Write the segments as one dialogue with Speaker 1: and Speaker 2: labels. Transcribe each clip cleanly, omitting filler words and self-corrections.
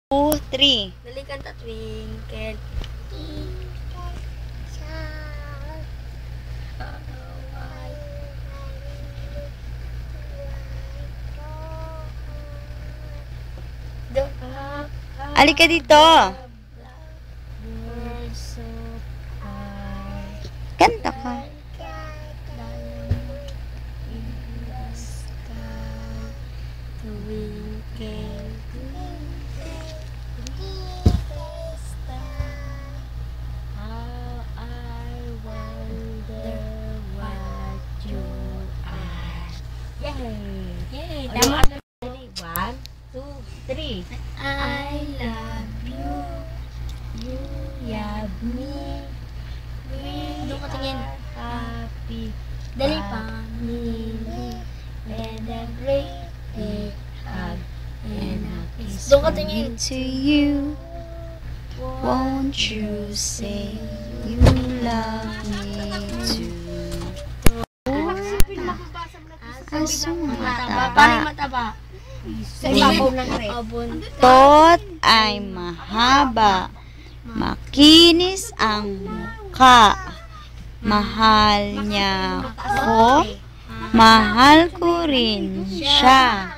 Speaker 1: 2, 3.
Speaker 2: Dali kanta twinkle.
Speaker 1: Halika dito. Kanta ka.
Speaker 2: Yay!
Speaker 3: Tama. 1, 2, 3.
Speaker 2: I love you. You love me. Doon ka tingin.
Speaker 3: Happy.
Speaker 2: Dali family. And a great big hug. And a kiss. Doon ka tingin.
Speaker 1: To you, won't you say you love me too? Aso
Speaker 2: Mataba.
Speaker 1: mataba.
Speaker 2: Paano mataba?
Speaker 3: Sa ibabaw ng rep.
Speaker 1: Tot ay mahaba. Makinis ang mukha. Mahal niya ako. Mahal ko rin siya.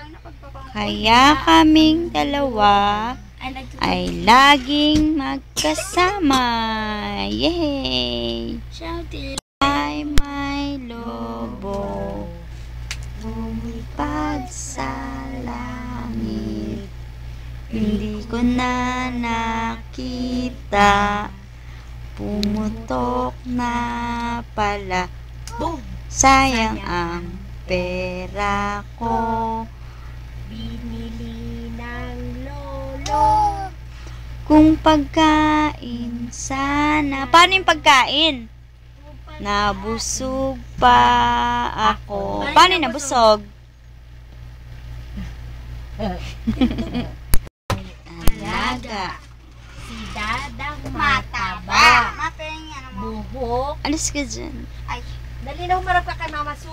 Speaker 1: Kaya kaming dalawa ay laging magkasama. Yay! Ay may lobo lumipad sa langit. Hindi ko na nakita. Pumutok na pala. Sayang ang pera ko.
Speaker 3: Binili ng lolo.
Speaker 1: Kung pagkain sana. Paano yung pagkain? Nabusog pa ako. Paano yung nabusog? Alaga.
Speaker 3: Si Dadang mataba. Buhok.
Speaker 1: Alis ka dyan.
Speaker 3: Dali na humarap ka na masu.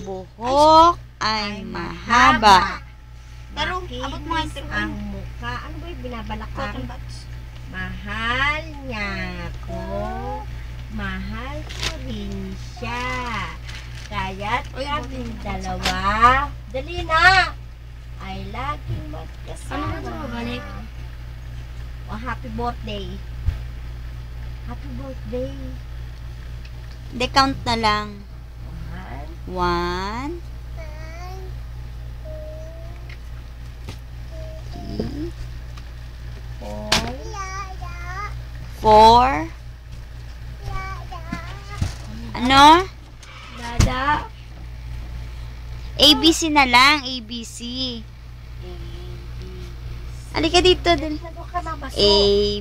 Speaker 1: Buhok ay mahaba.
Speaker 2: Pero, abot mo
Speaker 3: ang mukha. Ano ba yung binabalakang? Mahal niya ako. Mahal ko rin siya. Kaya't kaming dalawa. Dali na! Ay laging magkasama.
Speaker 2: Ano ba ito mabalik?
Speaker 3: Oh, happy birthday. Happy birthday.
Speaker 1: De count na lang. 1, 2, 3, 4. Ano?
Speaker 2: Dada.
Speaker 1: ABC na lang, ABC. Halika dito. Dali.
Speaker 3: Nado ka na masu.
Speaker 1: A,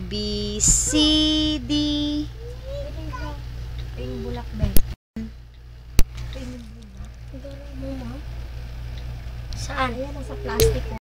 Speaker 1: B, C, D.
Speaker 3: Ito yung bulak ba? Ito yung bulak.
Speaker 2: Saan?
Speaker 3: Ayan, nasa plastic.